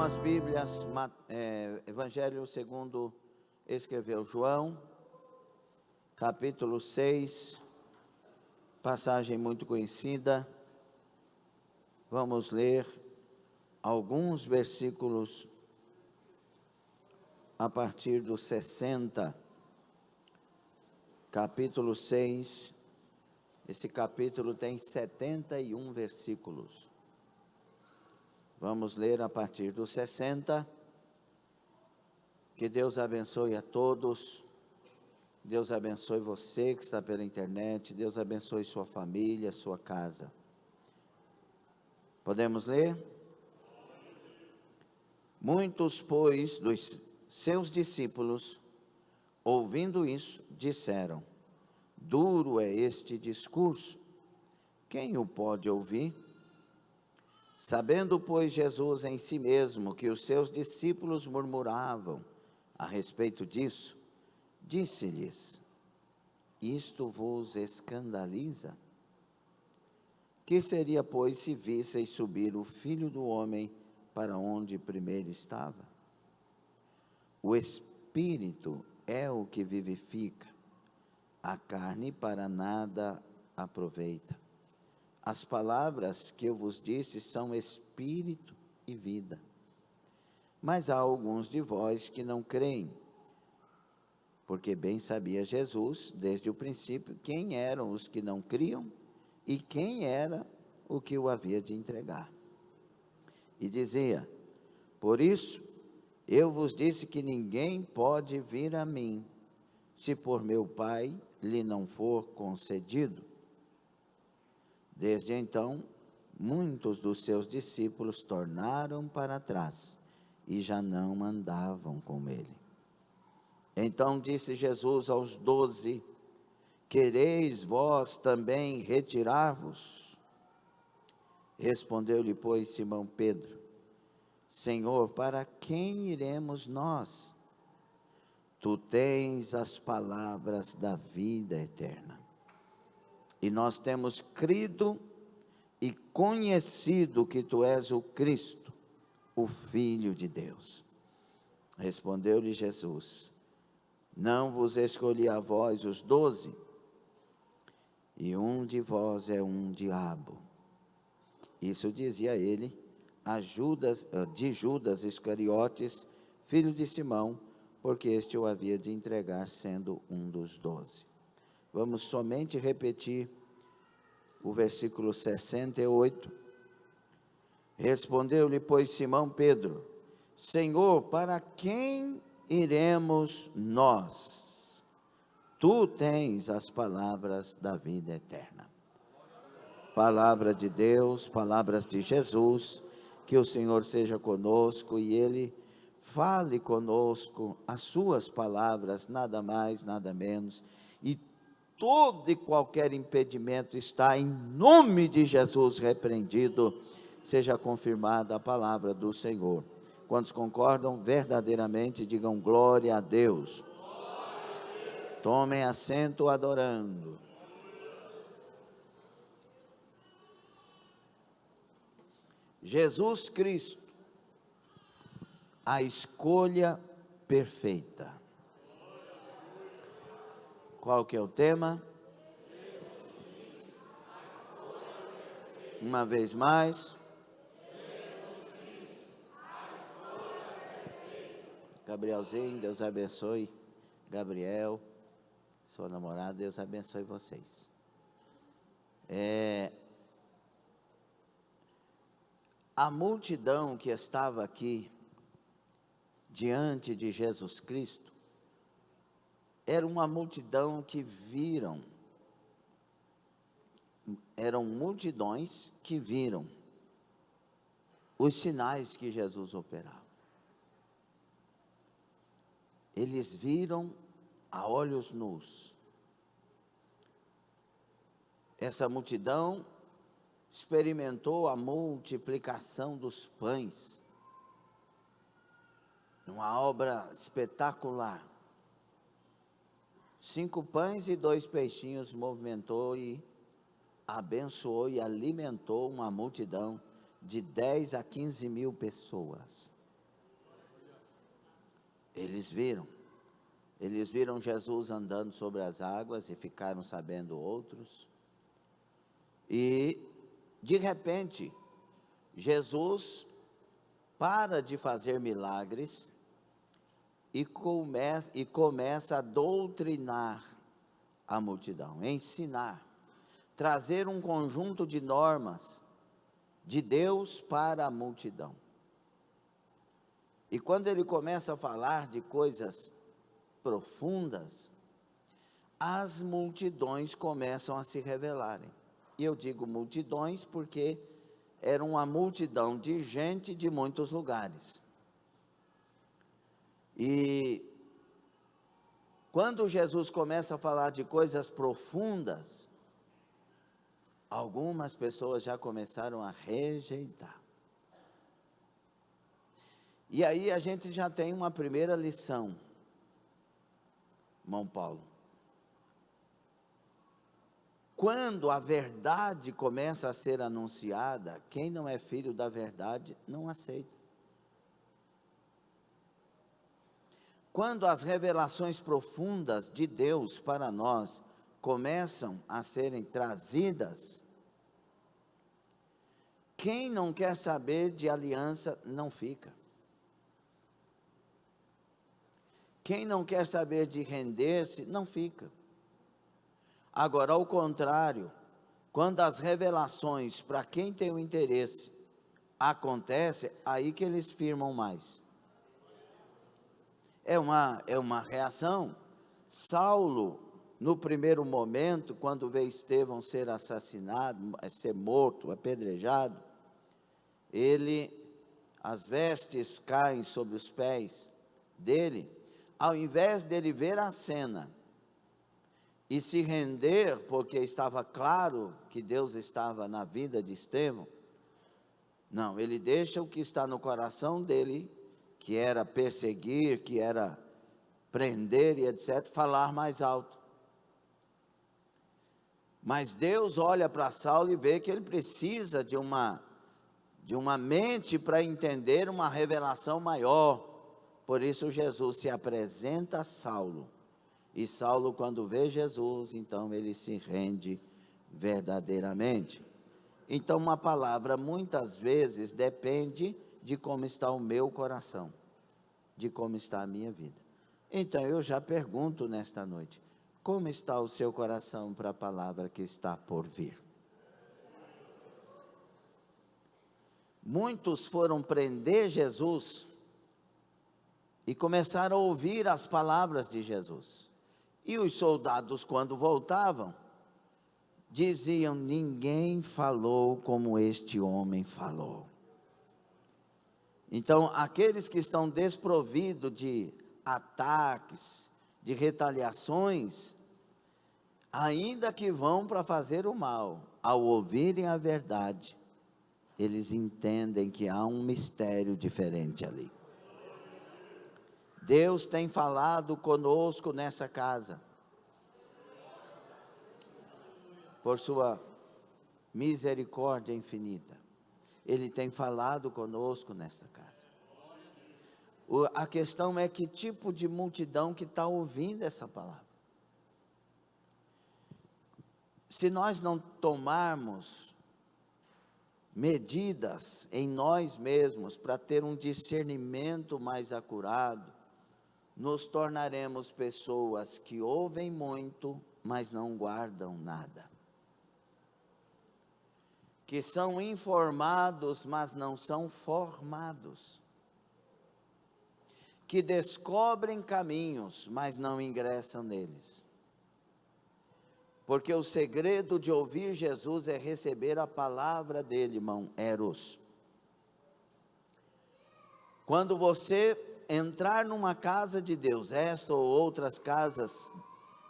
as Bíblias, Evangelho segundo escreveu João, capítulo 6, passagem muito conhecida. Vamos ler alguns versículos a partir do 60, capítulo 6. Esse capítulo tem 71 versículos. Vamos ler a partir do 60. Que Deus abençoe a todos. Deus abençoe você que está pela internet. Deus abençoe sua família, sua casa. Podemos ler? Muitos, pois, dos seus discípulos, ouvindo isso, disseram: duro é este discurso, quem o pode ouvir? Sabendo, pois, Jesus em si mesmo que os seus discípulos murmuravam a respeito disso, disse-lhes: isto vos escandaliza? Que seria, pois, se visseis subir o Filho do Homem para onde primeiro estava? O Espírito é o que vivifica, a carne para nada aproveita. As palavras que eu vos disse são espírito e vida. Mas há alguns de vós que não creem, porque bem sabia Jesus, desde o princípio, quem eram os que não criam e quem era o que o havia de entregar. E dizia: por isso eu vos disse que ninguém pode vir a mim, se por meu Pai lhe não for concedido. Desde então, muitos dos seus discípulos tornaram para trás e já não andavam com ele. Então disse Jesus aos 12: quereis vós também retirar-vos? Respondeu-lhe, pois, Simão Pedro: Senhor, para quem iremos nós? Tu tens as palavras da vida eterna. E nós temos crido e conhecido que tu és o Cristo, o Filho de Deus. Respondeu-lhe Jesus: não vos escolhi a vós os 12, e um de vós é um diabo. Isso dizia ele de Judas Iscariotes, filho de Simão, porque este o havia de entregar, sendo um dos 12. Vamos somente repetir o versículo 68. Respondeu-lhe, pois, Simão Pedro: Senhor, para quem iremos nós? Tu tens as palavras da vida eterna. Palavra de Deus, palavras de Jesus. Que o Senhor seja conosco e Ele fale conosco as suas palavras, nada mais, nada menos. E todo e qualquer impedimento está, em nome de Jesus, repreendido. Seja confirmada a palavra do Senhor. Quantos concordam verdadeiramente, digam glória a Deus. Tomem assento adorando. Jesus Cristo, a escolha perfeita. Qual que é o tema? Uma vez mais. Gabrielzinho, Deus abençoe. Gabriel, sua namorada, Deus abençoe vocês. A multidão que estava aqui, diante de Jesus Cristo, era uma multidão que eram multidões que viram os sinais que Jesus operava. Eles viram a olhos nus. Essa multidão experimentou a multiplicação dos pães, uma obra espetacular. 5 pães e 2 peixinhos movimentou e abençoou e alimentou uma multidão de 10 a 15 mil pessoas. Eles viram Jesus andando sobre as águas e ficaram sabendo outros. E, de repente, Jesus para de fazer milagres e começa a doutrinar a multidão, ensinar, trazer um conjunto de normas de Deus para a multidão. E quando ele começa a falar de coisas profundas, as multidões começam a se revelarem. E eu digo multidões porque era uma multidão de gente de muitos lugares. E quando Jesus começa a falar de coisas profundas, algumas pessoas já começaram a rejeitar. E aí a gente já tem uma primeira lição, irmão Paulo. Quando a verdade começa a ser anunciada, quem não é filho da verdade não aceita. Quando as revelações profundas de Deus para nós começam a serem trazidas, quem não quer saber de aliança não fica. Quem não quer saber de render-se não fica. Agora, ao contrário, quando as revelações para quem tem o interesse acontecem, aí que eles firmam mais. É uma reação. Saulo, no primeiro momento, quando vê Estevão ser assassinado, ser morto, apedrejado, as vestes caem sobre os pés dele, ao invés dele ver a cena e se render, porque estava claro que Deus estava na vida de Estevão, não, ele deixa o que está no coração dele, que era perseguir, que era prender e etc., falar mais alto. Mas Deus olha para Saulo e vê que ele precisa de uma mente para entender uma revelação maior. Por isso Jesus se apresenta a Saulo. E Saulo, quando vê Jesus, então ele se rende verdadeiramente. Então, uma palavra muitas vezes depende de como está o meu coração, de como está a minha vida. Então, eu já pergunto nesta noite, como está o seu coração para a palavra que está por vir? Muitos foram prender Jesus e começaram a ouvir as palavras de Jesus. E os soldados, quando voltavam, diziam: ninguém falou como este homem falou. Então, aqueles que estão desprovidos de ataques, de retaliações, ainda que vão para fazer o mal, ao ouvirem a verdade, eles entendem que há um mistério diferente ali. Deus tem falado conosco nessa casa, por sua misericórdia infinita. Ele tem falado conosco nessa casa. A questão é que tipo de multidão que está ouvindo essa palavra. Se nós não tomarmos medidas em nós mesmos para ter um discernimento mais acurado, nos tornaremos pessoas que ouvem muito, mas não guardam nada. Que são informados, mas não são formados. Que descobrem caminhos, mas não ingressam neles. Porque o segredo de ouvir Jesus é receber a palavra dele, irmão, eros. Quando você entrar numa casa de Deus, esta ou outras casas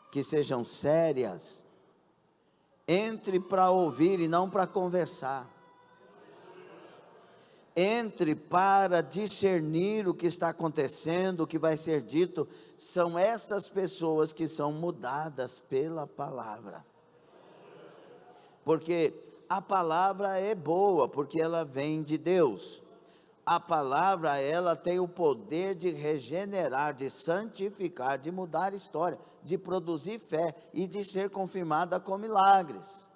que sejam sérias, entre para ouvir e não para conversar. Entre para discernir o que está acontecendo, o que vai ser dito. São estas pessoas que são mudadas pela palavra. Porque a palavra é boa, porque ela vem de Deus. a palavra, ela tem o poder de regenerar, de santificar, de mudar a história, de produzir fé e de ser confirmada com milagres.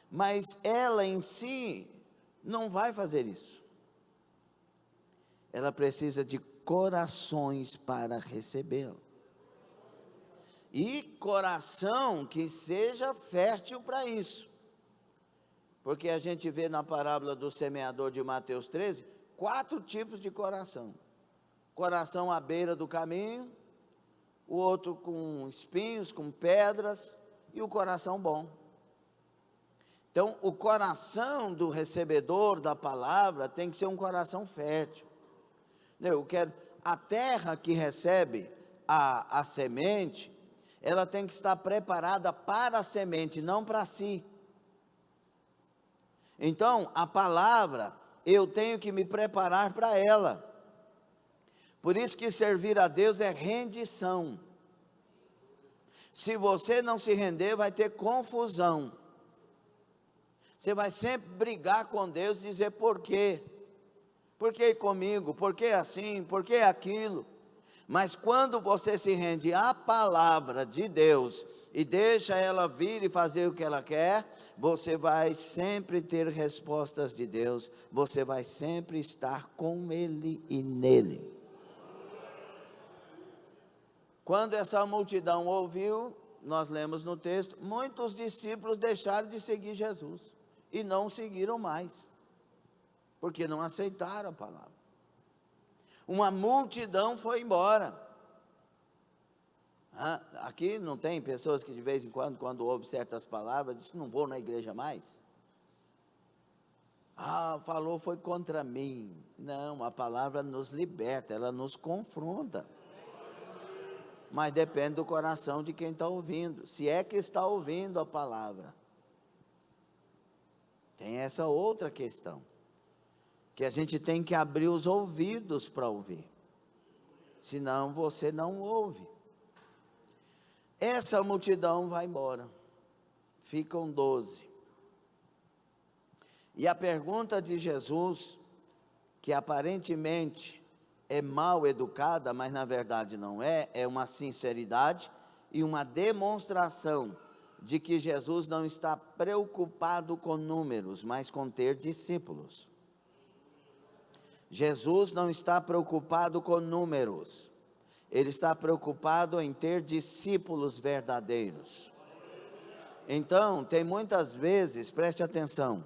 Mas ela em si não vai fazer isso. Ela precisa de corações para recebê-la. E coração que seja fértil para isso. Porque a gente vê na parábola do semeador de Mateus 13, 4 tipos de coração. Coração à beira do caminho, o outro com espinhos, com pedras, e o coração bom. Então, o coração do recebedor da palavra tem que ser um coração fértil. A terra que recebe a semente, ela tem que estar preparada para a semente, não para si. Então, a palavra, eu tenho que me preparar para ela. Por isso que servir a Deus é rendição. Se você não se render, vai ter confusão. Você vai sempre brigar com Deus e dizer por quê? Por que comigo? Por que assim? Por que aquilo? Mas quando você se rende à palavra de Deus e deixa ela vir e fazer o que ela quer, você vai sempre ter respostas de Deus, você vai sempre estar com Ele e nele. Quando essa multidão ouviu, nós lemos no texto, muitos discípulos deixaram de seguir Jesus e não o seguiram mais, porque não aceitaram a palavra. Uma multidão foi embora. Aqui não tem pessoas que de vez em quando ouvem certas palavras, dizem, não vou na igreja mais. Falou, foi contra mim. Não, a palavra nos liberta, ela nos confronta. Mas depende do coração de quem está ouvindo, se é que está ouvindo a palavra. Tem essa outra questão, que a gente tem que abrir os ouvidos para ouvir, senão você não ouve. Essa multidão vai embora, ficam 12. E a pergunta de Jesus, que aparentemente é mal educada, mas na verdade não é, é uma sinceridade e uma demonstração de que Jesus não está preocupado com números, mas com ter discípulos. Jesus não está preocupado com números, Ele está preocupado em ter discípulos verdadeiros. Então, tem muitas vezes, preste atenção,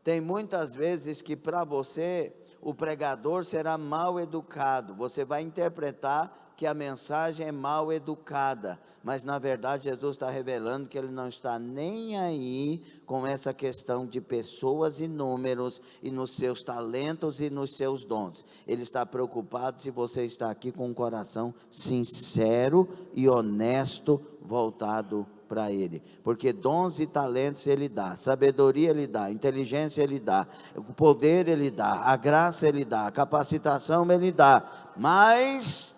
tem muitas vezes que para você, o pregador será mal educado, você vai interpretar que a mensagem é mal educada, mas na verdade Jesus está revelando que Ele não está nem aí com essa questão de pessoas e números, e nos seus talentos e nos seus dons. Ele está preocupado se você está aqui com um coração sincero e honesto, voltado para Ele, porque dons e talentos Ele dá, sabedoria Ele dá, inteligência Ele dá, o poder Ele dá, a graça Ele dá, a capacitação Ele dá, mas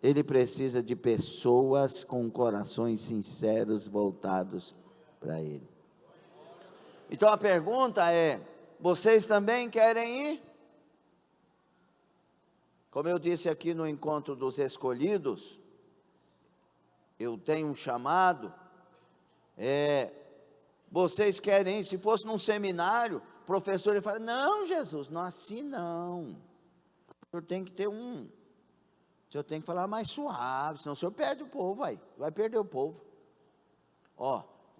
Ele precisa de pessoas com corações sinceros, voltados para Ele. Então a pergunta é, vocês também querem ir? Como eu disse aqui no encontro dos escolhidos, eu tenho um chamado, vocês querem ir? Se fosse num seminário, o professor ele fala, não Jesus, não assim não, o senhor tem que ter o senhor tem que falar mais suave, senão o senhor perde o povo, vai perder o povo.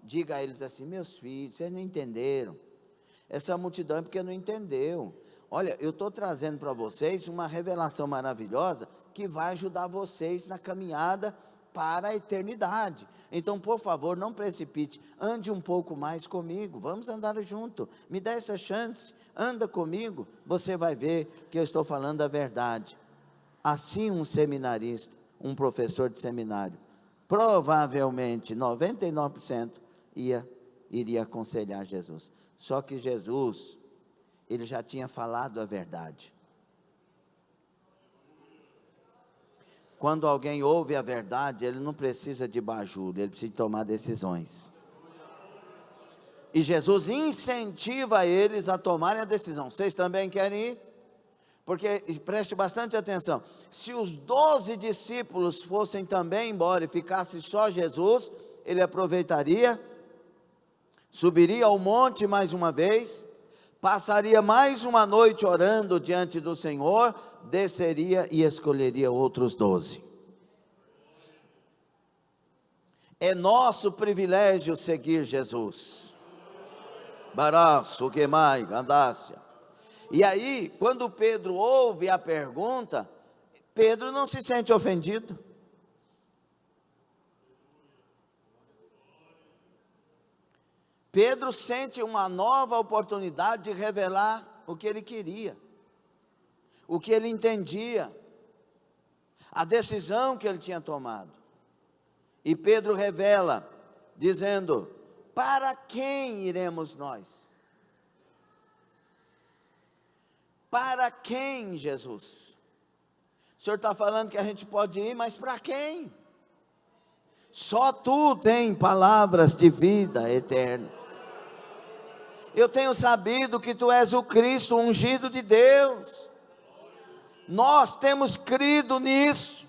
Diga a eles assim, meus filhos, vocês não entenderam, essa multidão é porque não entendeu. Olha, eu estou trazendo para vocês uma revelação maravilhosa, que vai ajudar vocês na caminhada para a eternidade. Então, por favor, não precipite, ande um pouco mais comigo, vamos andar junto, me dá essa chance, anda comigo, você vai ver que eu estou falando a verdade. Assim um seminarista, um professor de seminário, provavelmente 99% iria aconselhar Jesus. Só que Jesus, Ele já tinha falado a verdade. Quando alguém ouve a verdade, ele não precisa de bajulo, ele precisa tomar decisões. E Jesus incentiva eles a tomarem a decisão. Vocês também querem ir? Porque, e preste bastante atenção, se os 12 discípulos fossem também embora e ficasse só Jesus, ele aproveitaria, subiria ao monte mais uma vez, passaria mais uma noite orando diante do Senhor, desceria e escolheria outros 12. É nosso privilégio seguir Jesus. Baraço, que mais, Gandácia. E aí, quando Pedro ouve a pergunta, Pedro não se sente ofendido. Pedro sente uma nova oportunidade de revelar o que ele queria, o que ele entendia, a decisão que ele tinha tomado. E Pedro revela, dizendo: para quem iremos nós? Para quem, Jesus? O Senhor está falando que a gente pode ir, mas para quem? Só Tu tem palavras de vida eterna. Eu tenho sabido que Tu és o Cristo, o ungido de Deus. Nós temos crido nisso.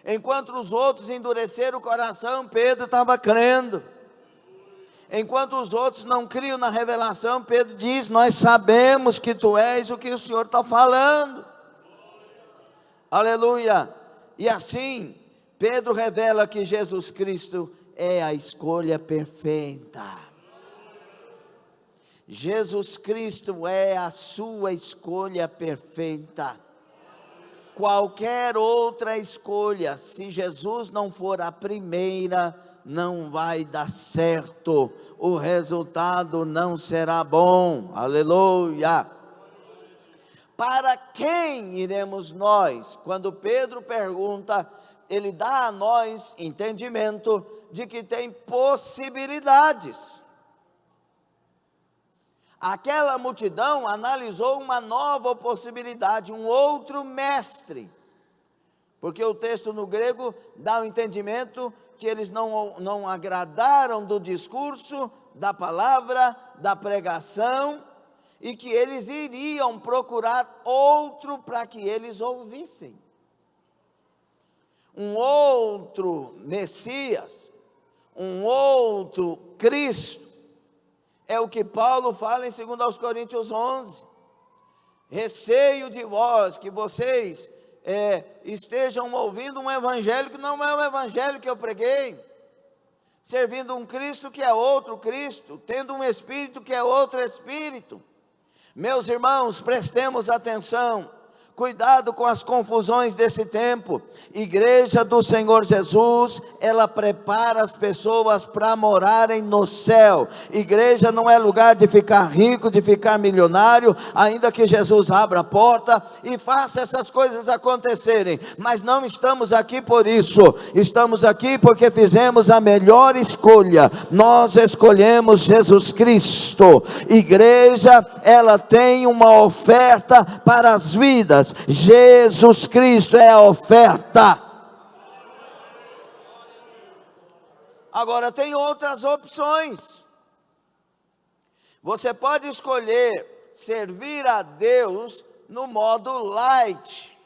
Enquanto os outros endureceram o coração, Pedro estava crendo. Enquanto os outros não criam na revelação, Pedro diz: nós sabemos que Tu és o que o Senhor está falando. Aleluia. E assim, Pedro revela que Jesus Cristo é a escolha perfeita. Jesus Cristo é a sua escolha perfeita. Qualquer outra escolha, se Jesus não for a primeira, não vai dar certo, o resultado não será bom. Aleluia. Para quem iremos nós? Quando Pedro pergunta, ele dá a nós entendimento de que tem possibilidades. Aquela multidão analisou uma nova possibilidade, um outro mestre, porque o texto no grego dá o entendimento que eles não agradaram do discurso, da palavra, da pregação, e que eles iriam procurar outro para que eles ouvissem. Um outro Messias, um outro Cristo. É o que Paulo fala em 2 Coríntios 11. Receio de vós, que vocês estejam ouvindo um evangelho que não é o evangelho que eu preguei, servindo um Cristo que é outro Cristo, tendo um Espírito que é outro Espírito. Meus irmãos, prestemos atenção. Cuidado com as confusões desse tempo. Igreja do Senhor Jesus, ela prepara as pessoas para morarem no céu. Igreja não é lugar de ficar rico, de ficar milionário, ainda que Jesus abra a porta e faça essas coisas acontecerem. Mas não estamos aqui por isso. Estamos aqui porque fizemos a melhor escolha. Nós escolhemos Jesus Cristo. Igreja, ela tem uma oferta para as vidas. Jesus Cristo é a oferta. Agora tem outras opções. Você pode escolher servir a Deus no modo light.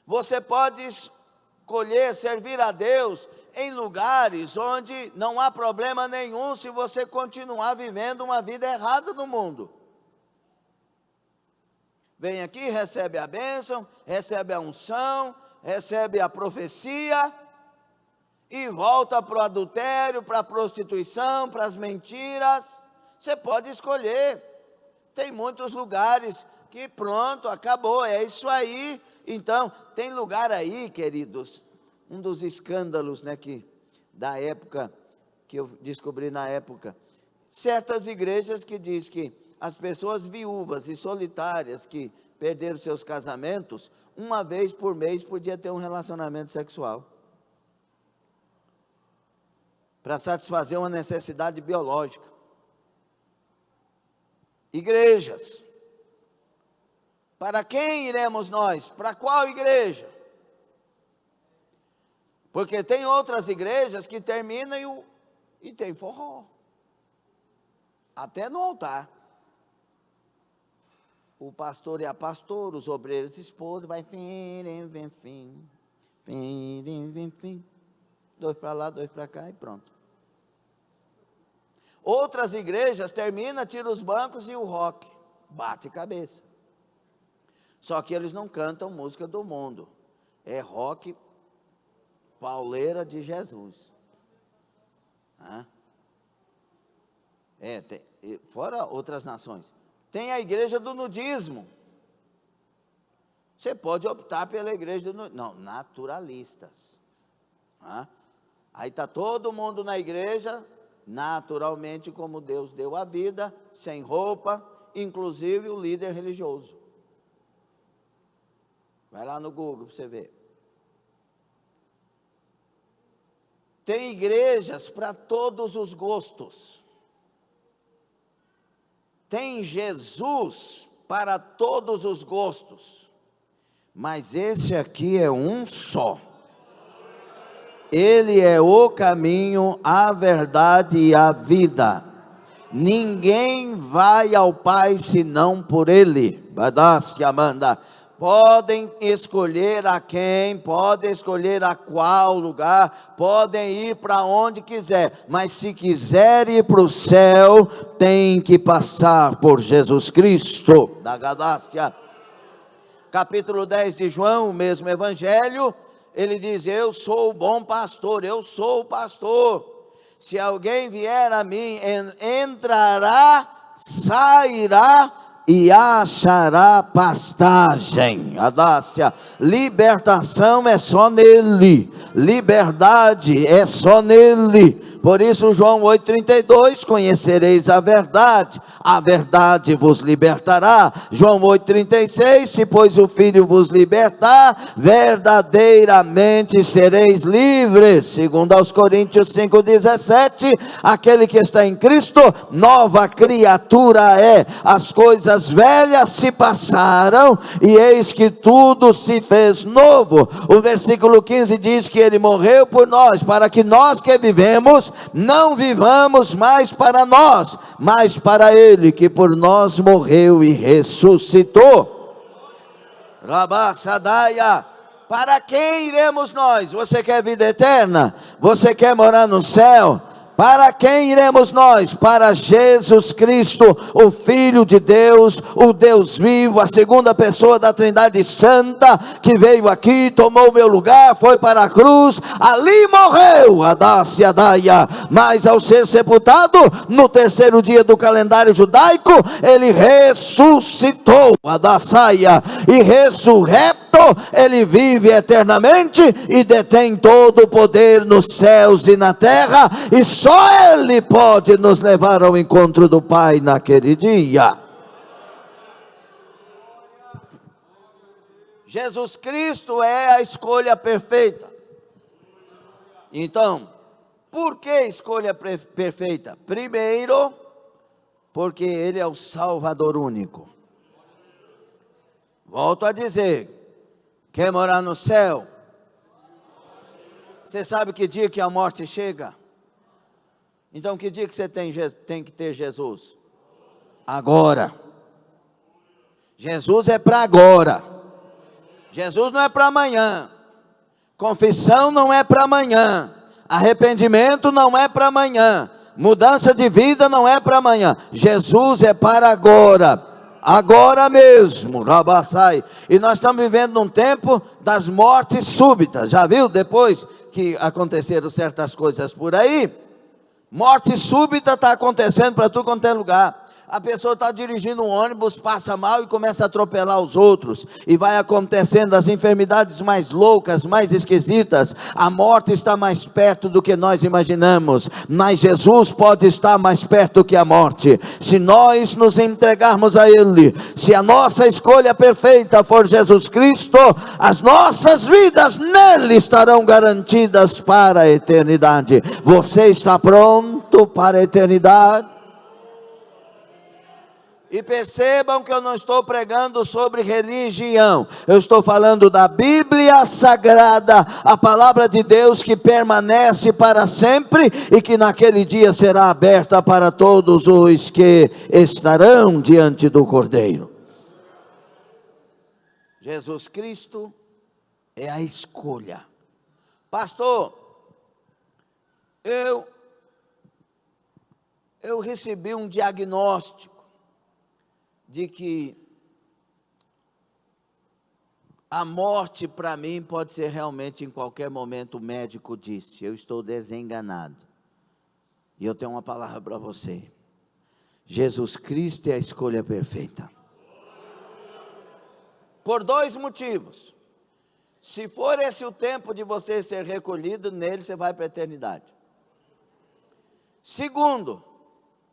Você pode escolher servir a Deus em lugares onde não há problema nenhum se você continuar vivendo uma vida errada no mundo. Vem aqui, recebe a bênção, recebe a unção, recebe a profecia e volta para o adultério, para a prostituição, para as mentiras. Você pode escolher. Tem muitos lugares que pronto, acabou, é isso aí. Então, tem lugar aí, queridos, um dos escândalos, da época, que eu descobri na época, certas igrejas que diz que as pessoas viúvas e solitárias que perderam seus casamentos, uma vez por mês podia ter um relacionamento sexual, para satisfazer uma necessidade biológica. Igrejas, para quem iremos nós? Para qual igreja? Porque tem outras igrejas que terminam e tem forró, até no altar. o pastor e a pastora, os obreiros e esposa, vai fim, dois para lá, dois para cá e pronto. Outras igrejas termina, tira os bancos e o rock, bate cabeça. Só que eles não cantam música do mundo, é rock pauleira de Jesus. Fora outras nações. Tem a igreja do nudismo. Você pode optar pela igreja do nudismo. Não, naturalistas. Aí está todo mundo na igreja, naturalmente como Deus deu a vida, sem roupa, inclusive o líder religioso. Vai lá no Google para você ver. Tem igrejas para todos os gostos. Tem Jesus para todos os gostos. Mas esse aqui é um só. Ele é o caminho, a verdade e a vida. Ninguém vai ao Pai senão por Ele. Badassi Amanda. Podem escolher a quem, podem escolher a qual lugar, podem ir para onde quiser, mas se quiser ir para o céu, tem que passar por Jesus Cristo. Da Galácia, capítulo 10 de João, o mesmo evangelho, ele diz: eu sou o bom pastor, eu sou o pastor. Se alguém vier a mim, entrará, sairá e achará pastagem. Adácia, libertação é só nele, liberdade é só nele. Por isso João 8,32, conhecereis a verdade vos libertará. João 8,36, se pois o Filho vos libertar, verdadeiramente sereis livres. Segundo aos Coríntios 5,17, aquele que está em Cristo, nova criatura é. As coisas velhas se passaram, e eis que tudo se fez novo. O versículo 15 diz que ele morreu por nós, para que nós que vivemos, não vivamos mais para nós, mas para Ele que por nós morreu e ressuscitou. Rabassadaya, para quem iremos nós? Você quer vida eterna? Você quer morar no céu? Para quem iremos nós? Para Jesus Cristo, o Filho de Deus, o Deus vivo, a segunda pessoa da Trindade Santa, que veio aqui, tomou o meu lugar, foi para a cruz, ali morreu, Adácia Adaia, mas ao ser sepultado, no terceiro dia do calendário judaico, ele ressuscitou, Adácia, e ressurreto, ele vive eternamente e detém todo o poder nos céus e na terra, e só Ele pode nos levar ao encontro do Pai naquele dia. Jesus Cristo é a escolha perfeita. Então, por que escolha perfeita? Primeiro, porque Ele é o Salvador único. Volto a dizer, quer morar no céu? Você sabe que dia que a morte chega? Então que dia que você tem que ter Jesus? Agora. Jesus é para agora. Jesus não é para amanhã. Confissão não é para amanhã. Arrependimento não é para amanhã. Mudança de vida não é para amanhã. Jesus é para agora. Agora mesmo, Rabassai. E nós estamos vivendo num tempo das mortes súbitas. Já viu? Depois que aconteceram certas coisas por aí, morte súbita está acontecendo para tudo quanto é lugar. A pessoa está dirigindo um ônibus, passa mal e começa a atropelar os outros. E vai acontecendo as enfermidades mais loucas, mais esquisitas. A morte está mais perto do que nós imaginamos. Mas Jesus pode estar mais perto que a morte. Se nós nos entregarmos a Ele, se a nossa escolha perfeita for Jesus Cristo, as nossas vidas nele estarão garantidas para a eternidade. Você está pronto para a eternidade? E percebam que eu não estou pregando sobre religião, eu estou falando da Bíblia Sagrada, a palavra de Deus que permanece para sempre e que naquele dia será aberta para todos os que estarão diante do Cordeiro. Jesus Cristo é a escolha. Pastor, eu recebi um diagnóstico de que a morte para mim pode ser realmente em qualquer momento. O médico disse, eu estou desenganado. E eu tenho uma palavra para você. Jesus Cristo é a escolha perfeita. Por 2 motivos. Se for esse o tempo de você ser recolhido, nele você vai para a eternidade. Segundo,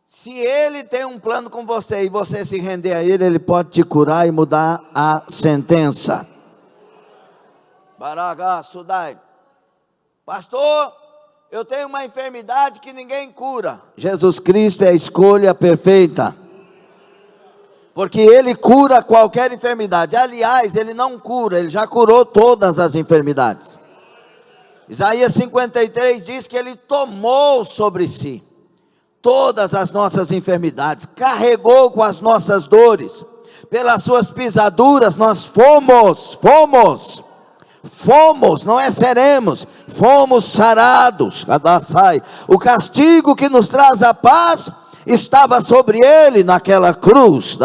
se Ele tem um plano com você e você se render a Ele, Ele pode te curar e mudar a sentença. Baragá, Sudai. Pastor, eu tenho uma enfermidade que ninguém cura. Jesus Cristo é a escolha perfeita. Porque Ele cura qualquer enfermidade. Aliás, Ele não cura, Ele já curou todas as enfermidades. Isaías 53 diz que Ele tomou sobre si todas as nossas enfermidades, carregou com as nossas dores, pelas suas pisaduras nós fomos, não é seremos, fomos sarados. O castigo que nos traz a paz estava sobre ele naquela cruz,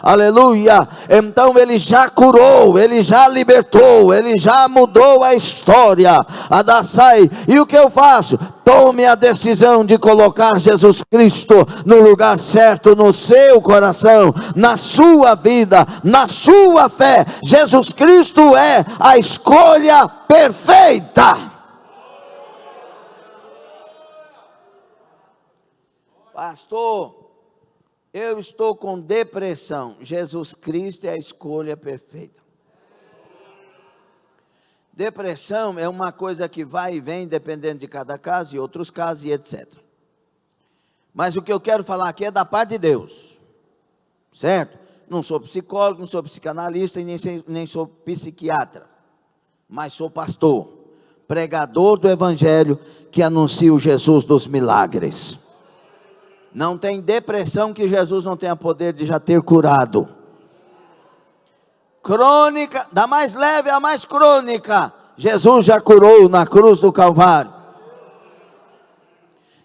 aleluia. Então Ele já curou, Ele já libertou, Ele já mudou a história, e o que eu faço? Tome a decisão de colocar Jesus Cristo no lugar certo, no seu coração, na sua vida, na sua fé. Jesus Cristo é a escolha perfeita. Pastor, eu estou com depressão. Jesus Cristo é a escolha perfeita. Depressão é uma coisa que vai e vem, dependendo de cada caso, e outros casos, e etc. Mas o que eu quero falar aqui é da parte de Deus, certo? Não sou psicólogo, não sou psicanalista, e nem sou psiquiatra, mas sou pastor, pregador do Evangelho, que anuncia o Jesus dos milagres. Não tem depressão que Jesus não tenha poder de já ter curado. Crônica, da mais leve à mais crônica, Jesus já curou na cruz do Calvário.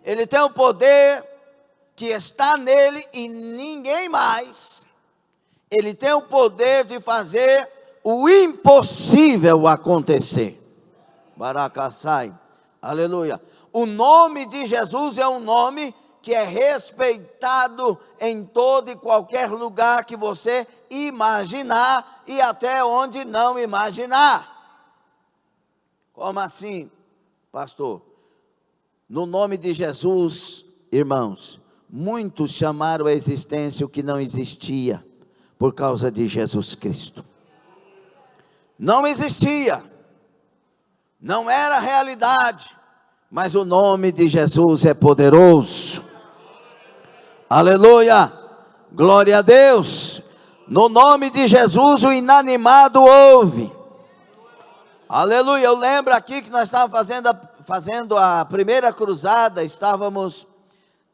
Ele tem o poder que está nele e ninguém mais. Ele tem o poder de fazer o impossível acontecer. Baracassai, aleluia. O nome de Jesus é um nome que é respeitado em todo e qualquer lugar que você imaginar e até onde não imaginar. Como assim, pastor? No nome de Jesus, irmãos, muitos chamaram a existência o que não existia por causa de Jesus Cristo. Não existia, não era realidade, mas o nome de Jesus é poderoso. Aleluia, glória a Deus. No nome de Jesus o inanimado ouve. Aleluia. Eu lembro aqui que nós estávamos fazendo a primeira cruzada. Estávamos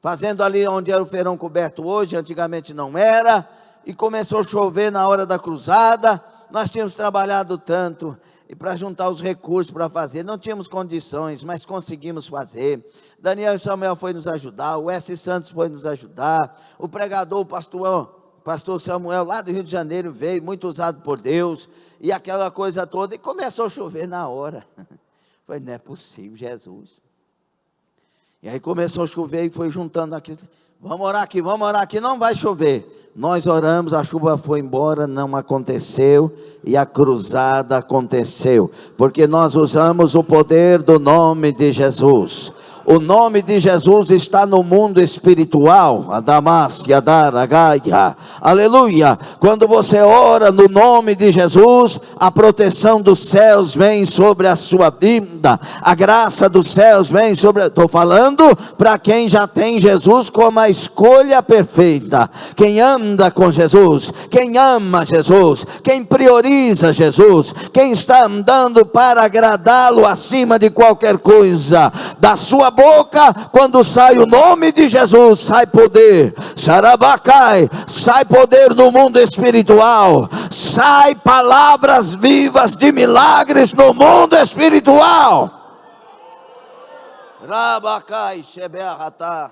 fazendo ali onde era o feirão coberto hoje, antigamente não era, e começou a chover na hora da cruzada. Nós tínhamos trabalhado tanto, e para juntar os recursos para fazer, não tínhamos condições, mas conseguimos fazer. Daniel e Samuel foi nos ajudar, o S. Santos foi nos ajudar, o pregador, o pastor Samuel, lá do Rio de Janeiro, veio, muito usado por Deus, e aquela coisa toda, e começou a chover na hora. Falei, não é possível, Jesus. E aí começou a chover e foi juntando aqui. Vamos orar aqui, não vai chover. Nós oramos, a chuva foi embora, não aconteceu, e a cruzada aconteceu, porque nós usamos o poder do nome de Jesus. O nome de Jesus está no mundo espiritual. Aleluia. Quando você ora no nome de Jesus, a proteção dos céus vem sobre a sua vida. A graça dos céus vem sobre... Estou falando para quem já tem Jesus como a escolha perfeita. Quem anda com Jesus, quem ama Jesus, quem prioriza Jesus, quem está andando para agradá-lo acima de qualquer coisa. Da sua boca, quando sai o nome de Jesus, sai poder. Sarabacai, sai poder no mundo espiritual, sai palavras vivas de milagres no mundo espiritual. Rabacai Shebeahatá.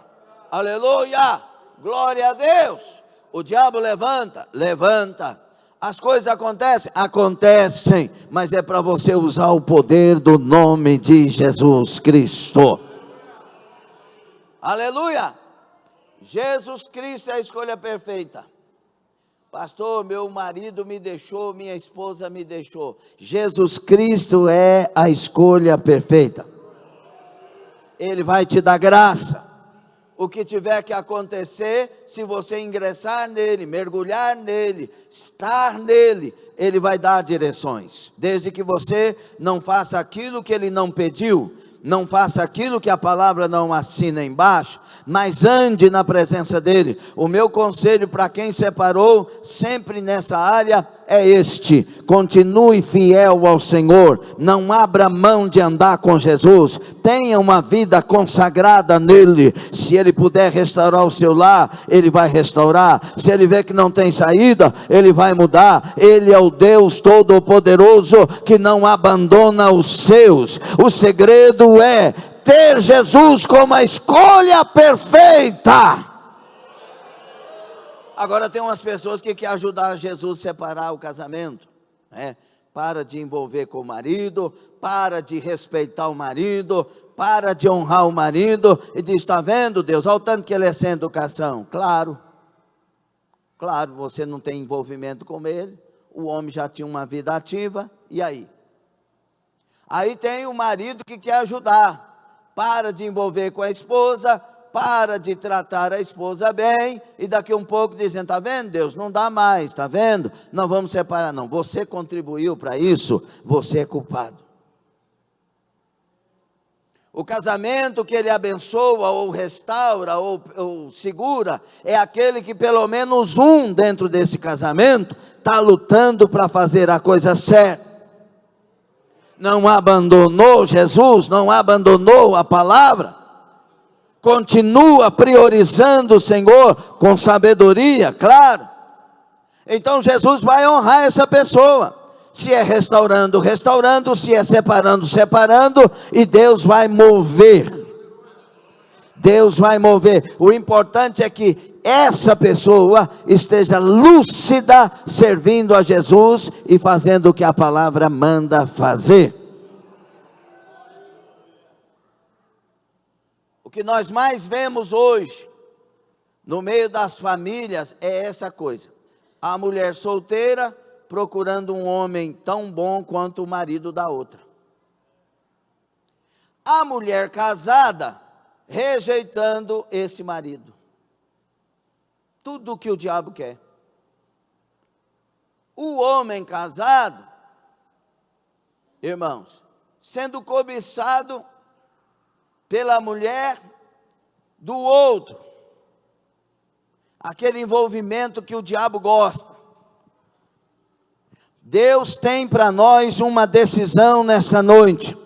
Aleluia, glória a Deus. O diabo levanta, as coisas acontecem, mas é para você usar o poder do nome de Jesus Cristo. Aleluia, Jesus Cristo é a escolha perfeita. Pastor, meu marido me deixou, minha esposa me deixou. Jesus Cristo é a escolha perfeita. Ele vai te dar graça. O que tiver que acontecer, se você ingressar nele, mergulhar nele, estar nele, ele vai dar direções. Desde que você não faça aquilo que ele não pediu, não faça aquilo que a palavra não assina embaixo, mas ande na presença dele. O meu conselho para quem separou, sempre nessa área, é este: continue fiel ao Senhor, não abra mão de andar com Jesus, tenha uma vida consagrada nele. Se ele puder restaurar o seu lar, ele vai restaurar. Se ele vê que não tem saída, ele vai mudar. Ele é o Deus Todo-Poderoso que não abandona os seus. O segredo é ter Jesus como a escolha perfeita. Agora tem umas pessoas que querem ajudar Jesus a separar o casamento, né? Para de envolver com o marido, para de respeitar o marido, para de honrar o marido, e diz: está vendo, Deus, olha o tanto que ele é sem educação. Claro, você não tem envolvimento com ele, o homem já tinha uma vida ativa, e aí? Aí tem o marido que quer ajudar, para de envolver com a esposa, para de tratar a esposa bem, e daqui um pouco dizendo: está vendo, Deus, não dá mais, está vendo, não vamos separar não, você contribuiu para isso, você é culpado. O casamento que ele abençoa, ou restaura, ou segura, é aquele que pelo menos um dentro desse casamento está lutando para fazer a coisa certa. Não abandonou Jesus, não abandonou a palavra, continua priorizando o Senhor com sabedoria, claro. Então Jesus vai honrar essa pessoa. Se é restaurando, restaurando, se é separando, separando, e Deus vai mover. Deus vai mover. O importante é que essa pessoa esteja lúcida, servindo a Jesus e fazendo o que a palavra manda fazer. O que nós mais vemos hoje, no meio das famílias, é essa coisa: a mulher solteira procurando um homem tão bom quanto o marido da outra. A mulher casada rejeitando esse marido. Tudo o que o diabo quer. O homem casado, irmãos, sendo cobiçado pela mulher do outro. Aquele envolvimento que o diabo gosta. Deus tem para nós uma decisão nesta noite: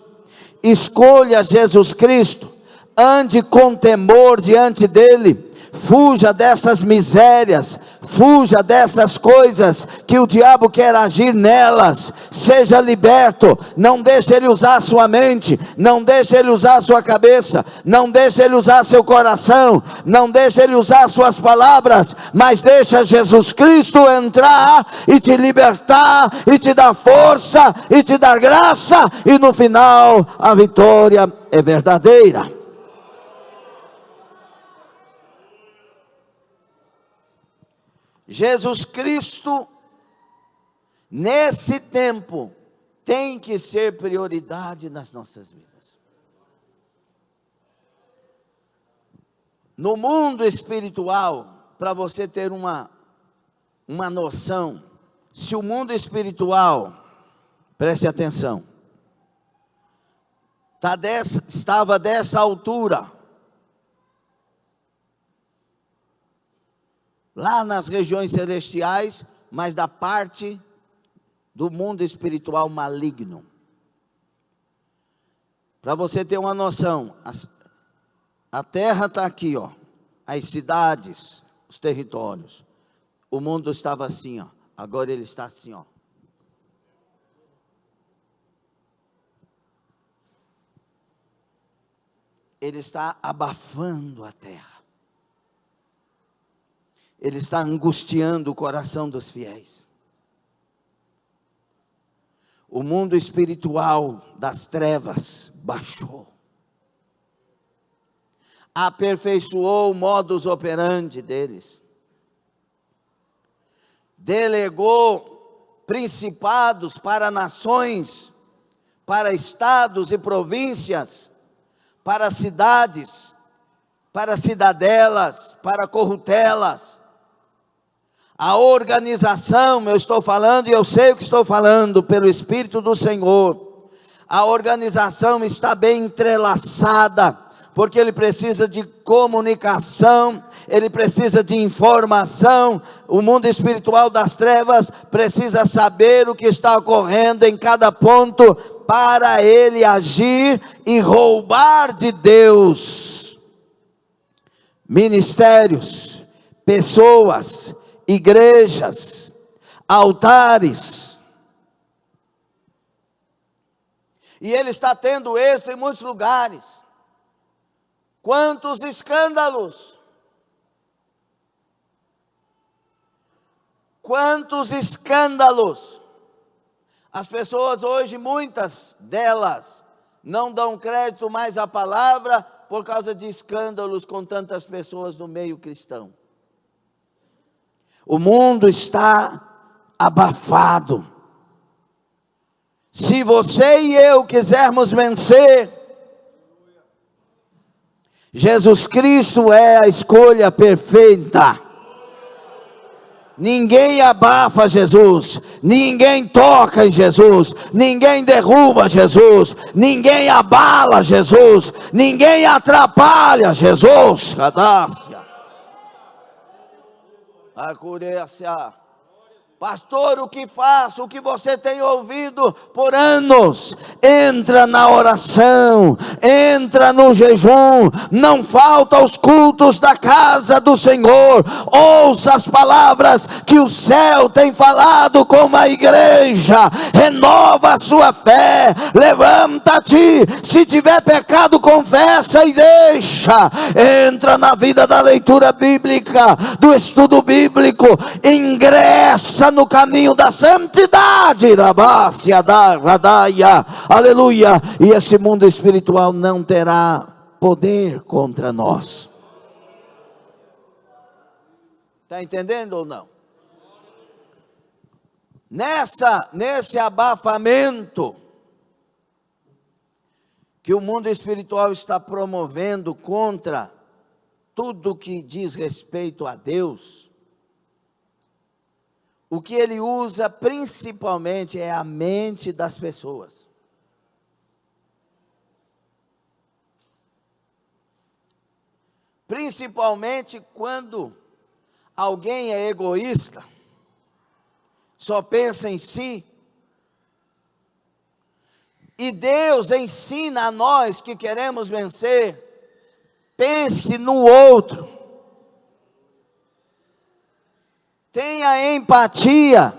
escolha Jesus Cristo, ande com temor diante dele, fuja dessas misérias, fuja dessas coisas que o diabo quer agir nelas, seja liberto, não deixe ele usar a sua mente, não deixe ele usar a sua cabeça, não deixe ele usar seu coração, não deixe ele usar suas palavras, mas deixa Jesus Cristo entrar e te libertar, e te dar força, e te dar graça, e no final a vitória é verdadeira. Jesus Cristo, nesse tempo, tem que ser prioridade nas nossas vidas. No mundo espiritual, para você ter uma noção, se o mundo espiritual, preste atenção, estava dessa altura, lá nas regiões celestiais, mas da parte do mundo espiritual maligno. Para você ter uma noção, a terra está aqui, ó, as cidades, os territórios. O mundo estava assim, ó, Agora ele está assim, ó. Ele está abafando a terra. Ele está angustiando o coração dos fiéis. O mundo espiritual das trevas baixou. Aperfeiçoou o modus operandi deles. Delegou principados para nações, para estados e províncias, para cidades, para cidadelas, para corrutelas. A organização, eu estou falando e eu sei o que estou falando pelo Espírito do Senhor. A organização está bem entrelaçada, porque ele precisa de comunicação, ele precisa de informação. O mundo espiritual das trevas precisa saber o que está ocorrendo em cada ponto, para ele agir e roubar de Deus ministérios, pessoas, igrejas, altares. E ele está tendo êxito em muitos lugares. Quantos escândalos! Quantos escândalos! As pessoas hoje, muitas delas, não dão crédito mais à palavra por causa de escândalos com tantas pessoas no meio cristão. O mundo está abafado. Se você e eu quisermos vencer, Jesus Cristo é a escolha perfeita. Ninguém abafa Jesus, ninguém toca em Jesus, ninguém derruba Jesus, ninguém abala Jesus, ninguém atrapalha Jesus. Cadácia. Acurécia. Pastor, o que faço? O que você tem ouvido por anos? Entra na oração, entra no jejum, não falta aos cultos da casa do Senhor. Ouça as palavras que o céu tem falado com a igreja. Renova a sua fé, levanta-te, se tiver pecado confessa e deixa. Entra na vida da leitura bíblica, do estudo bíblico, ingressa no caminho da santidade, aleluia, e esse mundo espiritual não terá poder contra nós. Está entendendo ou não? Nesse abafamento que o mundo espiritual está promovendo contra tudo que diz respeito a Deus, o que ele usa principalmente é a mente das pessoas. Principalmente quando alguém é egoísta, só pensa em si. E Deus ensina a nós que queremos vencer, pense no outro. Tenha empatia.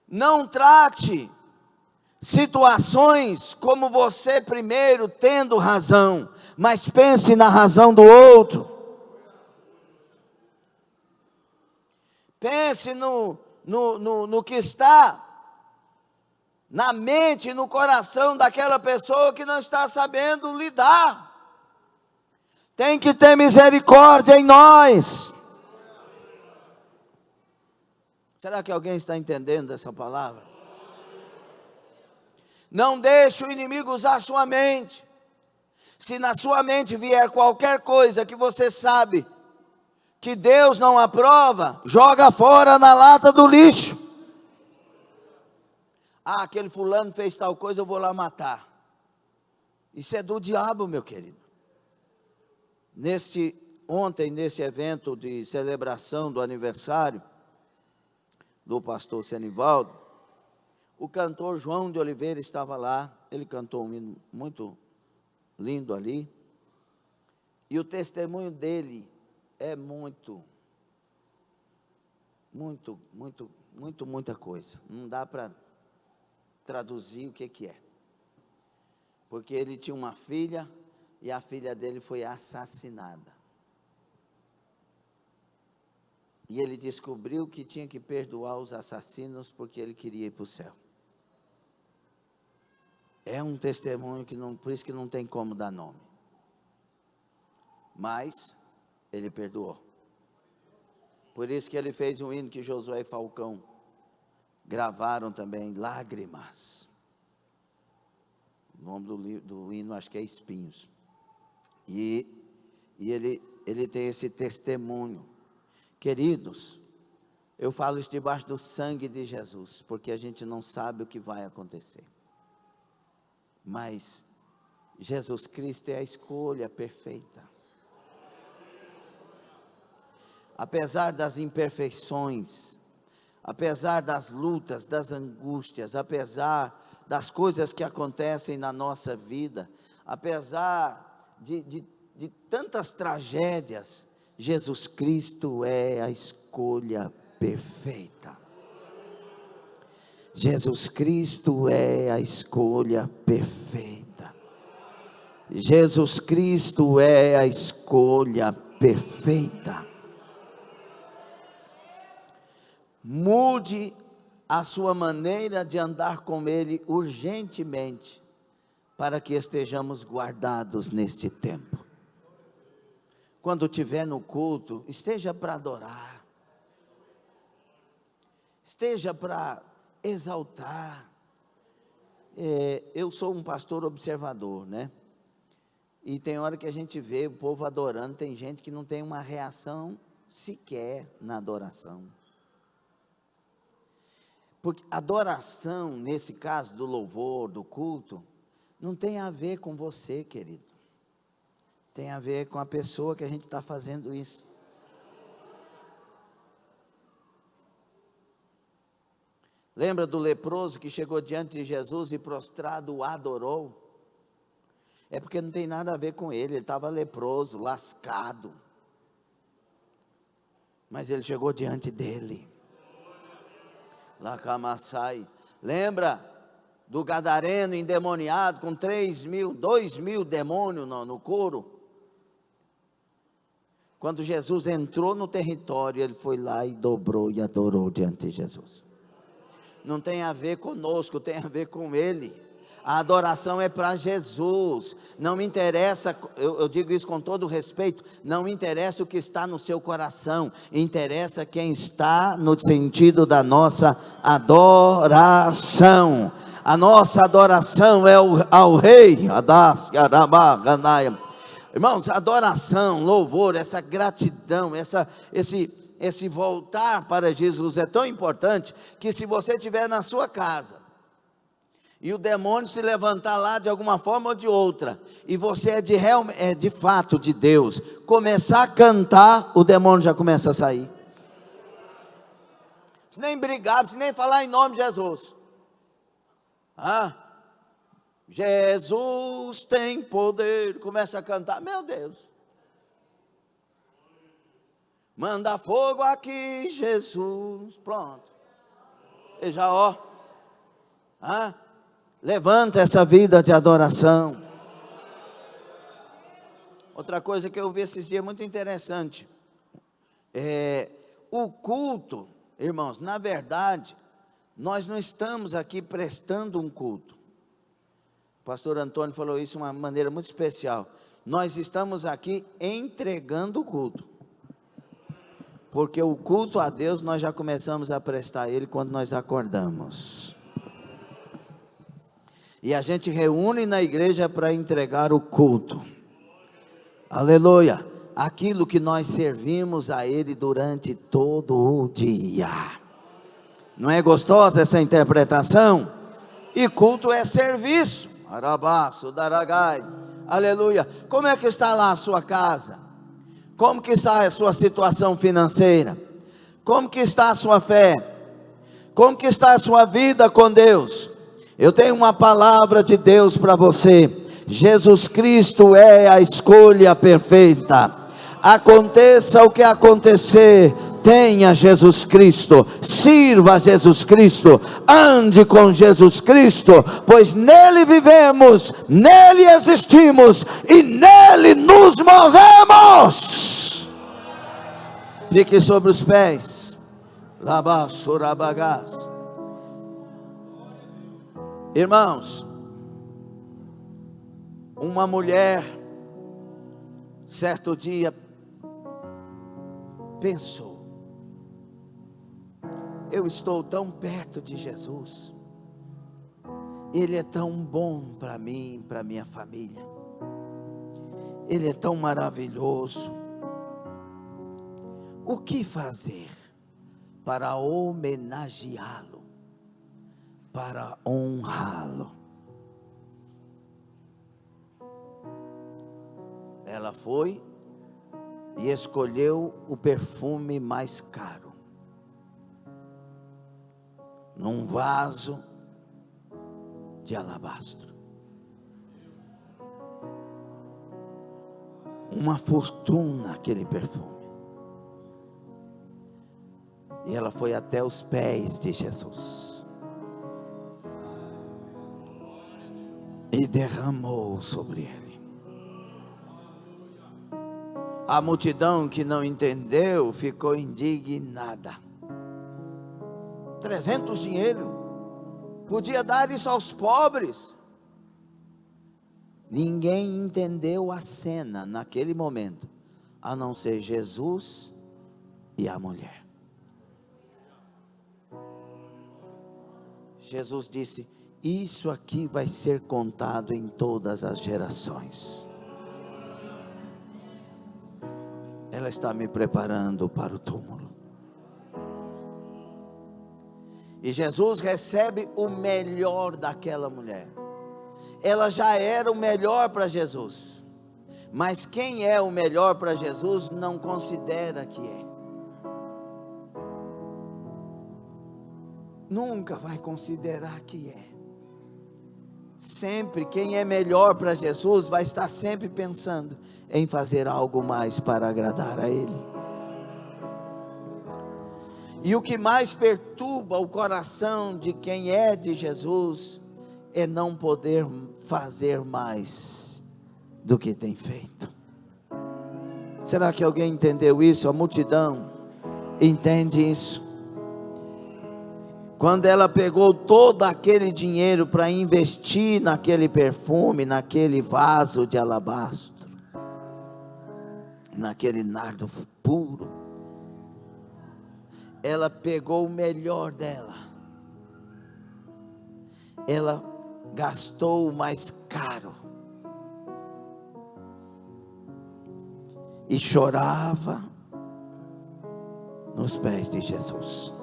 Não trate situações como você primeiro tendo razão, mas pense na razão do outro. Pense no que está na mente, no coração daquela pessoa que não está sabendo lidar. Tem que ter misericórdia em nós. Será que alguém está entendendo essa palavra? Não deixe o inimigo usar sua mente. Se na sua mente vier qualquer coisa que você sabe que Deus não aprova, joga fora na lata do lixo. Ah, aquele fulano fez tal coisa, eu vou lá matar. Isso é do diabo, meu querido. Ontem, nesse evento de celebração do aniversário do pastor Senivaldo, o cantor João de Oliveira estava lá. Ele cantou um hino muito lindo ali, e o testemunho dele é muito muita coisa. Não dá para traduzir o que é. Porque ele tinha uma filha e a filha dele foi assassinada. E ele descobriu que tinha que perdoar os assassinos porque ele queria ir para o céu. É um testemunho que não, por isso que não tem como dar nome. Mas ele perdoou. Por isso que ele fez um hino que Josué e Falcão gravaram também, Lágrimas. O nome do hino acho que é Espinhos. E ele tem esse testemunho. Queridos, eu falo isso debaixo do sangue de Jesus, porque a gente não sabe o que vai acontecer. Mas Jesus Cristo é a escolha perfeita. Apesar das imperfeições, apesar das lutas, das angústias, apesar das coisas que acontecem na nossa vida, apesar de tantas tragédias, Jesus Cristo é a escolha perfeita. Jesus Cristo é a escolha perfeita. Jesus Cristo é a escolha perfeita. Mude a sua maneira de andar com Ele urgentemente, para que estejamos guardados neste tempo. Quando estiver no culto, esteja para adorar, esteja para exaltar. Eu sou um pastor observador, né? E tem hora que a gente vê o povo adorando, tem gente que não tem uma reação sequer na adoração. Porque adoração, nesse caso do louvor, do culto, não tem a ver com você, querido. Tem a ver com a pessoa que a gente está fazendo isso. Lembra do leproso que chegou diante de Jesus e prostrado o adorou? É porque não tem nada a ver com ele estava leproso, lascado. Mas ele chegou diante dele. Lacamassai. Lembra do gadareno endemoniado com 2.000 demônios no couro? Quando Jesus entrou no território, ele foi lá e dobrou e adorou diante de Jesus. Não tem a ver conosco, tem a ver com ele. A adoração é para Jesus. Não me interessa, eu digo isso com todo respeito, não me interessa o que está no seu coração, interessa quem está no sentido da nossa adoração. A nossa adoração é ao Rei. Irmãos, adoração, louvor, essa gratidão, esse voltar para Jesus é tão importante, que se você estiver na sua casa, e o demônio se levantar lá de alguma forma ou de outra, e você é de fato de Deus, começar a cantar, o demônio já começa a sair. Não precisa nem brigar, não precisa nem falar em nome de Jesus. Jesus tem poder, começa a cantar, meu Deus. Manda fogo aqui, Jesus, pronto. E já levanta essa vida de adoração. Outra coisa que eu vi esses dias muito interessante, o culto, irmãos, na verdade, nós não estamos aqui prestando um culto. O pastor Antônio falou isso de uma maneira muito especial. Nós estamos aqui entregando o culto. Porque o culto a Deus nós já começamos a prestar ele quando nós acordamos. E a gente reúne na igreja para entregar o culto. Aleluia. Aquilo que nós servimos a Ele durante todo o dia. Não é gostosa essa interpretação? E culto é serviço. Arabaço, daragai. Aleluia. Como é que está lá a sua casa? Como que está a sua situação financeira? Como que está a sua fé? Como que está a sua vida com Deus? Eu tenho uma palavra de Deus para você. Jesus Cristo é a escolha perfeita. Aconteça o que acontecer, tenha Jesus Cristo, sirva a Jesus Cristo, ande com Jesus Cristo, pois nele vivemos, nele existimos e nele nos movemos. Fique sobre os pés. Labassurabagás. Irmãos, uma mulher, certo dia, pensou: eu estou tão perto de Jesus, Ele é tão bom para mim, para minha família, Ele é tão maravilhoso. O que fazer para homenageá-lo, para honrá-lo? Ela foi e escolheu o perfume mais caro, num vaso de alabastro. Uma fortuna aquele perfume. E ela foi até os pés de Jesus e derramou sobre ele. A multidão que não entendeu ficou indignada. 300 dinheiro, podia dar isso aos pobres. Ninguém entendeu a cena naquele momento, a não ser Jesus e a mulher. Jesus disse: isso aqui vai ser contado em todas as gerações. Ela está me preparando para o túmulo. E Jesus recebe o melhor daquela mulher. Ela já era o melhor para Jesus, mas quem é o melhor para Jesus não considera que é. Nunca vai considerar que é. Sempre quem é melhor para Jesus vai estar sempre pensando em fazer algo mais para agradar a Ele. E o que mais perturba o coração de quem é de Jesus é não poder fazer mais do que tem feito. Será que alguém entendeu isso? A multidão entende isso. Quando ela pegou todo aquele dinheiro para investir naquele perfume, naquele vaso de alabastro, naquele nardo puro, ela pegou o melhor dela, ela gastou o mais caro, e chorava nos pés de Jesus.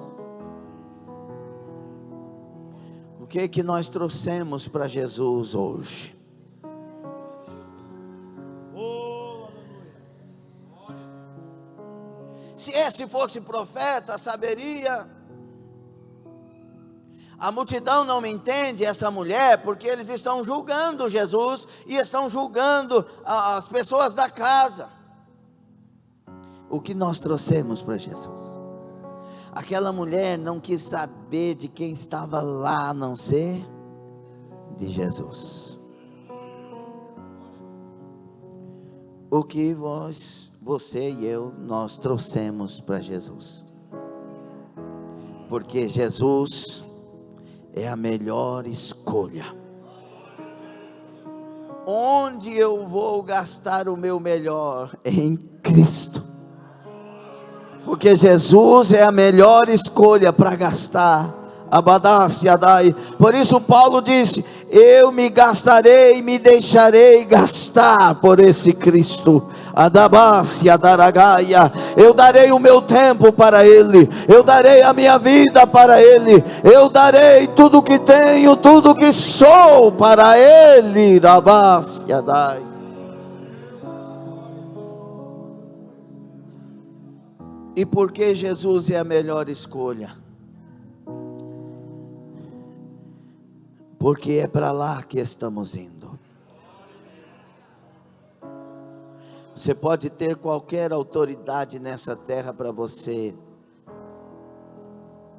O que nós trouxemos para Jesus hoje? Se esse fosse profeta, saberia. A multidão não entende essa mulher, porque eles estão julgando Jesus, e estão julgando as pessoas da casa. O que nós trouxemos para Jesus? Aquela mulher não quis saber de quem estava lá, a não ser de Jesus. O que você e eu, nós trouxemos para Jesus? Porque Jesus é a melhor escolha. Onde eu vou gastar o meu melhor? Em Cristo. Porque Jesus é a melhor escolha para gastar. Abadá-se-adai. Por isso Paulo disse: eu me gastarei, me deixarei gastar por esse Cristo. Adabá-se-adaragaia. Eu darei o meu tempo para Ele, eu darei a minha vida para Ele, eu darei tudo que tenho, tudo que sou para Ele. Abá-se-adai. E por que Jesus é a melhor escolha? Porque é para lá que estamos indo. Você pode ter qualquer autoridade nessa terra para você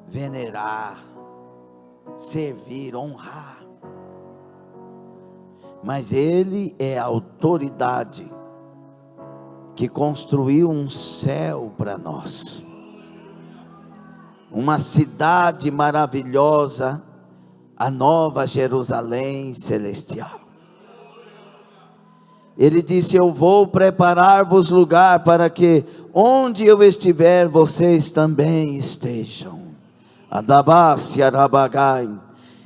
venerar, servir, honrar. Mas Ele é a autoridade que construiu um céu para nós, uma cidade maravilhosa, a nova Jerusalém celestial. Ele disse: eu vou preparar-vos lugar para que onde eu estiver, vocês também estejam. Adabassi arabagai.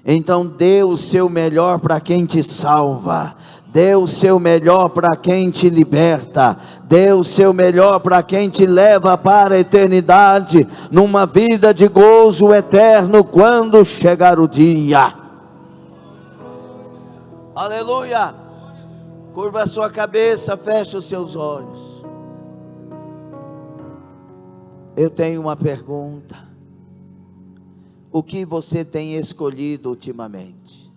Então dê o seu melhor para quem te salva, dê o seu melhor para quem te liberta, dê o seu melhor para quem te leva para a eternidade, numa vida de gozo eterno, quando chegar o dia. Aleluia! Curva a sua cabeça, feche os seus olhos. Eu tenho uma pergunta. O que você tem escolhido ultimamente?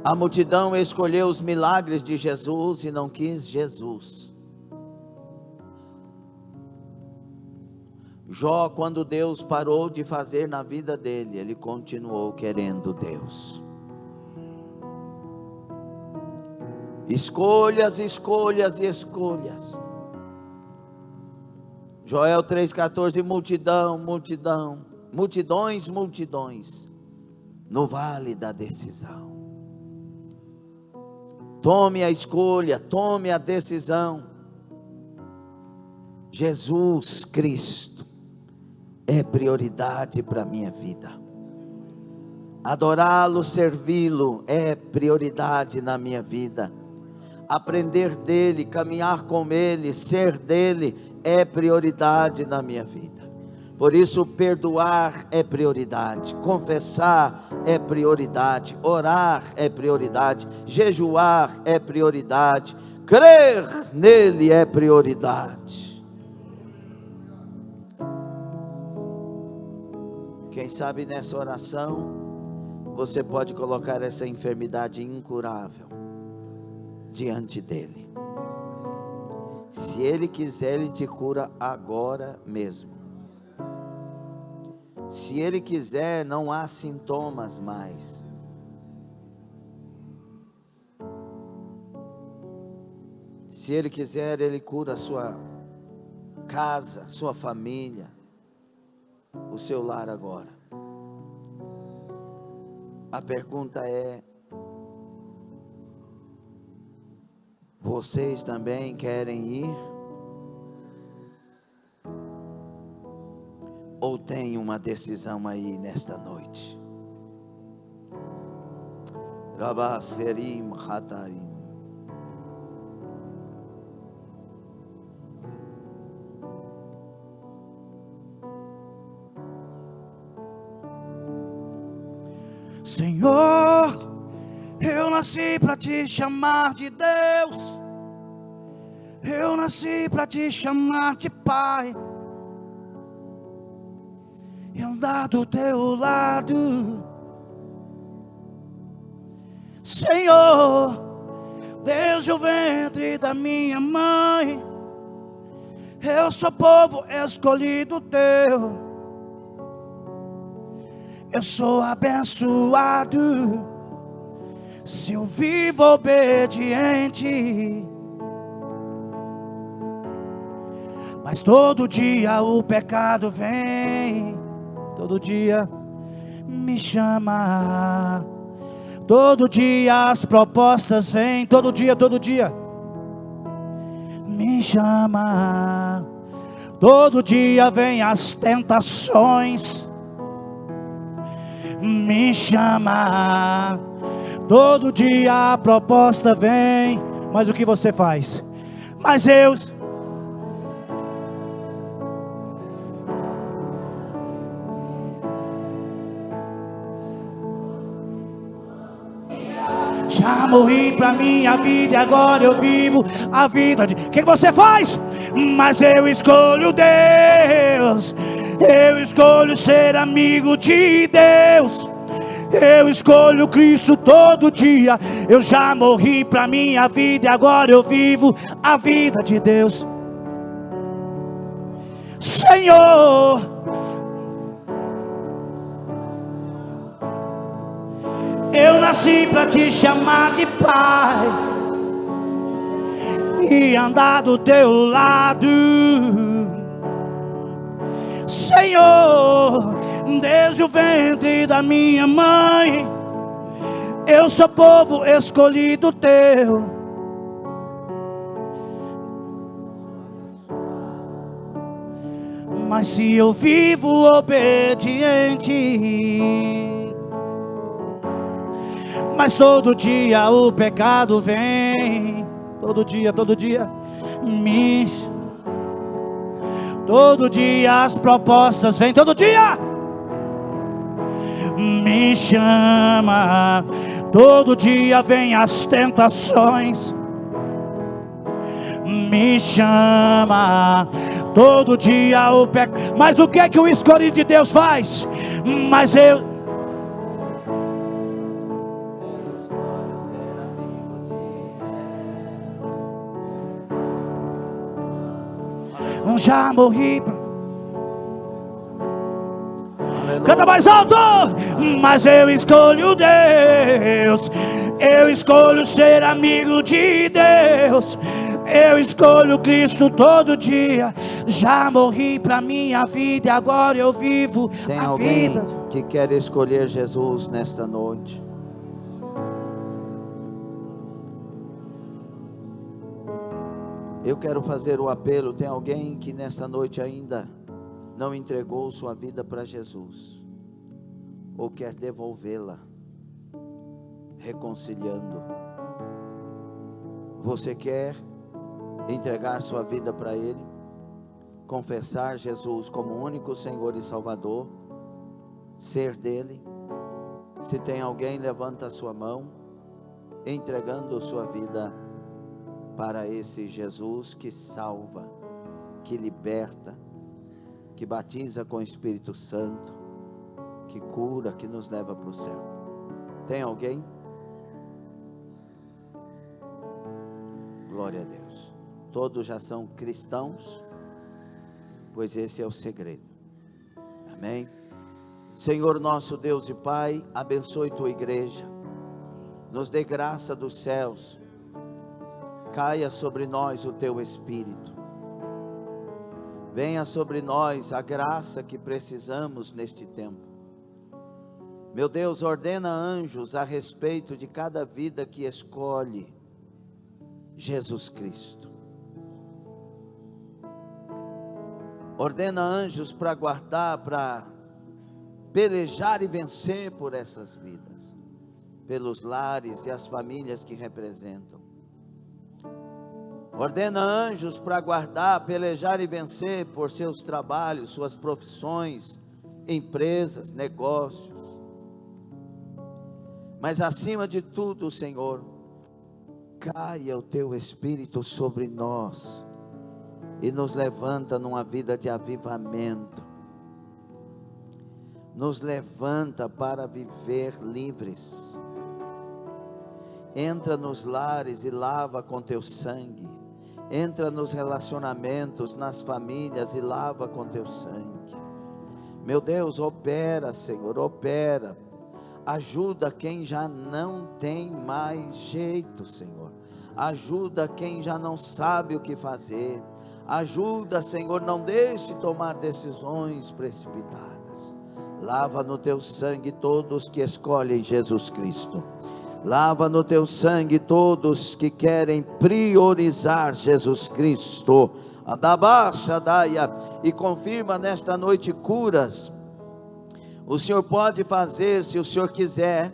A multidão escolheu os milagres de Jesus e não quis Jesus. Jó, quando Deus parou de fazer na vida dele, ele continuou querendo Deus. Escolhas, escolhas e escolhas. Joel 3,14, multidão, multidão, multidões, multidões, no vale da decisão. Tome a escolha, tome a decisão. Jesus Cristo é prioridade para a minha vida. Adorá-lo, servi-lo é prioridade na minha vida. Aprender dele, caminhar com ele, ser dele é prioridade na minha vida. Por isso perdoar é prioridade, confessar é prioridade, orar é prioridade, jejuar é prioridade, crer nele é prioridade. Quem sabe nessa oração você pode colocar essa enfermidade incurável diante dele. Se ele quiser, ele te cura agora mesmo. Se ele quiser, não há sintomas mais. Se ele quiser, ele cura a sua casa, sua família, o seu lar agora. A pergunta é: vocês também querem ir? Ou tem uma decisão aí nesta noite? Rabaserim Hataim. Senhor, eu nasci para te chamar de Deus. Eu nasci para te chamar de Pai. E andar do teu lado. Senhor, desde o ventre da minha mãe, eu sou povo escolhido teu. Eu sou abençoado se eu vivo obediente. Mas todo dia o pecado vem, todo dia me chama, todo dia as propostas vêm, todo dia me chama, todo dia vem as tentações, me chama, todo dia a proposta vem. Mas o que você faz? Mas eu já morri pra minha vida e agora eu vivo a vida de... O que você faz? Mas eu escolho Deus. Eu escolho ser amigo de Deus. Eu escolho Cristo todo dia. Eu já morri pra minha vida e agora eu vivo a vida de Deus. Senhor, eu nasci para te chamar de Pai e andar do teu lado. Senhor, desde o ventre da minha mãe, eu sou povo escolhido teu. Mas se eu vivo obediente, mas todo dia o pecado vem, todo dia, todo dia as propostas vêm, todo dia me chama, todo dia vem as tentações, me chama, todo dia o pecado. Mas o que é que o escolhido de Deus faz? Mas eu escolho ser amigo de Deus. já morri. Canta mais alto! Mas eu escolho Deus, eu escolho ser amigo de Deus, eu escolho Cristo todo dia. Já morri pra minha vida e agora eu vivo Tem a alguém vida. que quer escolher Jesus nesta noite? Eu quero fazer o apelo. Tem alguém que nesta noite ainda não entregou sua vida para Jesus, ou quer devolvê-la, reconciliando? Você quer entregar sua vida para Ele, confessar Jesus como único Senhor e Salvador, ser dele? Se tem alguém, levanta a sua mão, entregando sua vida para esse Jesus que salva, que liberta, que batiza com o Espírito Santo, que cura, que nos leva para o céu. Tem alguém? Glória a Deus. Todos já são cristãos, pois esse é o segredo. Amém? Senhor nosso Deus e Pai, abençoe tua igreja, nos dê graça dos céus, caia sobre nós o teu Espírito, venha sobre nós a graça que precisamos neste tempo. Meu Deus, ordena anjos a respeito de cada vida que escolhe Jesus Cristo. Ordena anjos para guardar, para pelejar e vencer por essas vidas, pelos lares e as famílias que representam. Ordena anjos para guardar, pelejar e vencer por seus trabalhos, suas profissões, empresas, negócios. Mas acima de tudo, Senhor, caia o teu Espírito sobre nós e nos levanta numa vida de avivamento. Nos levanta para viver livres. Entra nos lares e lava com teu sangue. Entra nos relacionamentos, nas famílias e lava com teu sangue. Meu Deus, opera, Senhor, opera. Ajuda quem já não tem mais jeito, Senhor. Ajuda quem já não sabe o que fazer. Ajuda, Senhor, não deixe tomar decisões precipitadas. Lava no teu sangue todos que escolhem Jesus Cristo. Lava no teu sangue todos que querem priorizar Jesus Cristo. E confirma nesta noite curas. O Senhor pode fazer, se o Senhor quiser,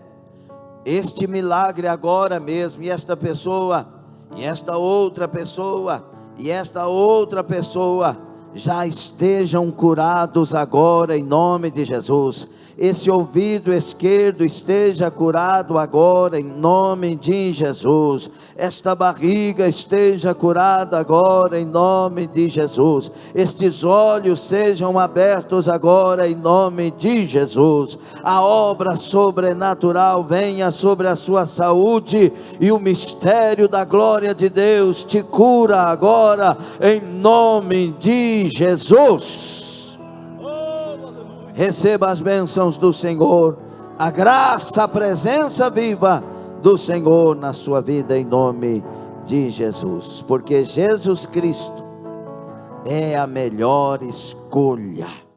este milagre agora mesmo. E esta pessoa, e esta outra pessoa, e esta outra pessoa já estejam curados agora em nome de Jesus. Esse ouvido esquerdo esteja curado agora em nome de Jesus. Esta barriga esteja curada agora em nome de Jesus. Estes olhos sejam abertos agora em nome de Jesus. A obra sobrenatural venha sobre a sua saúde e o mistério da glória de Deus te cura agora em nome de de Jesus. Receba as bênçãos do Senhor, a graça, a presença viva do Senhor na sua vida, em nome de Jesus, porque Jesus Cristo é a melhor escolha.